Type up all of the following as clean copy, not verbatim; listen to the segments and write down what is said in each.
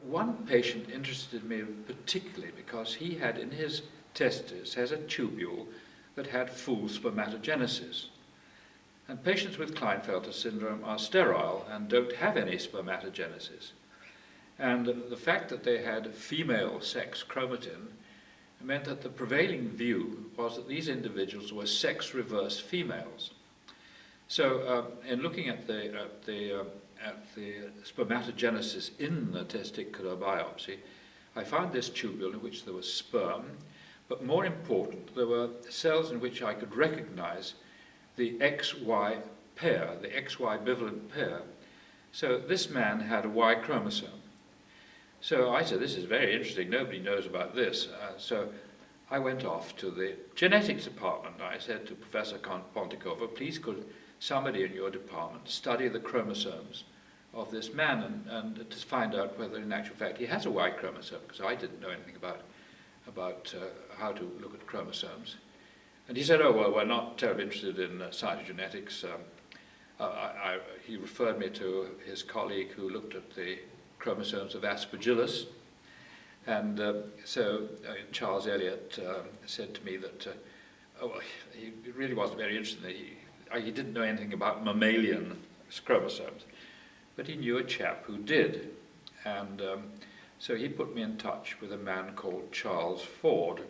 one patient interested me particularly because he had in his testes has a tubule that had full spermatogenesis. And patients with Klinefelter syndrome are sterile and don't have any spermatogenesis. And the fact that they had female sex chromatin meant that the prevailing view was that these individuals were sex-reverse females. So in looking at the spermatogenesis in the testicular biopsy, I found this tubule in which there was sperm, but more important, there were cells in which I could recognize the XY pair, the XY bivalent pair. So this man had a Y chromosome. So I said, this is very interesting, nobody knows about this. So I went off to the genetics department. I said to Professor Pontikova, please could somebody in your department study the chromosomes of this man and to find out whether in actual fact he has a Y chromosome, because I didn't know anything about how to look at chromosomes. And he said, oh, well, we're not terribly interested in cytogenetics. He referred me to his colleague who looked at the chromosomes of Aspergillus. And so Charles Eliot said to me that he really wasn't very interested. He didn't know anything about mammalian chromosomes, but he knew a chap who did. And so he put me in touch with a man called Charles Ford.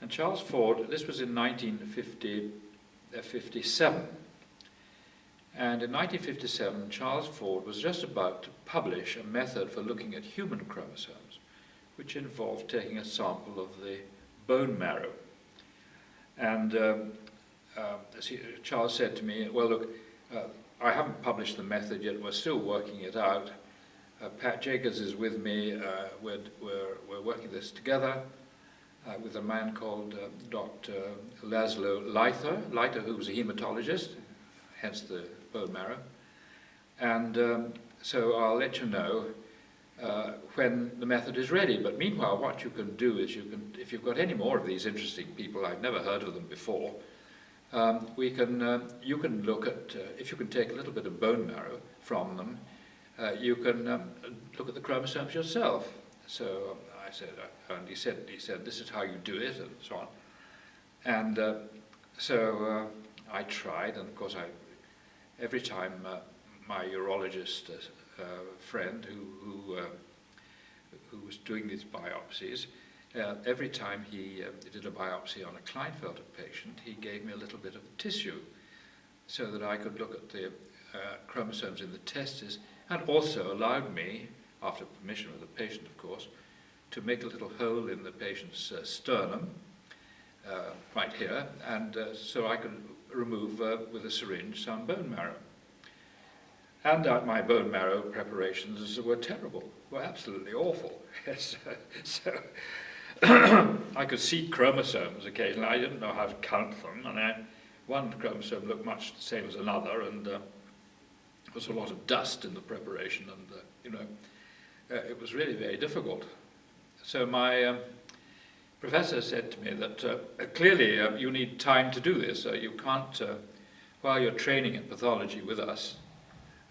And Charles Ford, this was in 1957. And in 1957, Charles Ford was just about to publish a method for looking at human chromosomes, which involved taking a sample of the bone marrow. And Charles said to me, well, look, I haven't published the method yet, we're still working it out. Pat Jacobs is with me, we're working this together with a man called Dr. Laszlo Leiter, who was a hematologist, hence the bone marrow. And so I'll let you know when the method is ready. But meanwhile, what you can do is if you've got any more of these interesting people, I've never heard of them before, you can look at, if you can take a little bit of bone marrow from them, you can look at the chromosomes yourself. So I said, and he said, this is how you do it, and so on. And so I tried, and of course, every time my urologist friend who was doing these biopsies, every time he did a biopsy on a Klinefelter patient, he gave me a little bit of tissue so that I could look at the chromosomes in the testes, and also allowed me, after permission of the patient of course, to make a little hole in the patient's sternum, right here, and so I could remove with a syringe some bone marrow. And my bone marrow preparations were terrible, were absolutely awful. So I could see chromosomes occasionally. I didn't know how to count them, and one chromosome looked much the same as another, and there was a lot of dust in the preparation, and it was really very difficult. So my professor said to me that clearly you need time to do this. You can't, while you're training in pathology with us,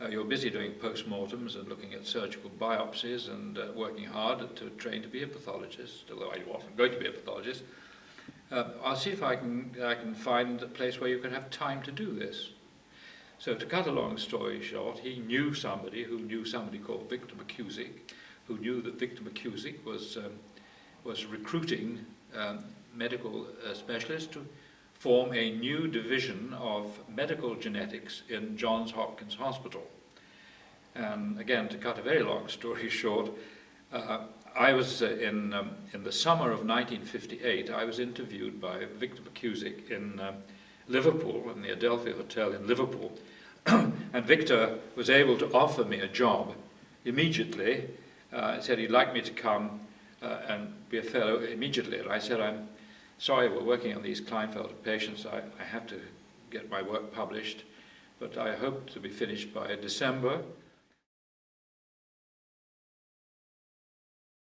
you're busy doing postmortems and looking at surgical biopsies and working hard to train to be a pathologist, although I wasn't going to be a pathologist. I'll see if I can find a place where you can have time to do this. So to cut a long story short, he knew somebody who knew somebody called Victor McKusick, who knew that Victor McKusick was recruiting medical specialists to form a new division of medical genetics in Johns Hopkins Hospital. And again, to cut a very long story short, I was in the summer of 1958, I was interviewed by Victor McKusick in Liverpool, in the Adelphi Hotel in Liverpool. And Victor was able to offer me a job immediately. He said he'd like me to come and be a fellow immediately. And I said, I'm sorry, we're working on these Klinefelter patients. I have to get my work published, but I hope to be finished by December.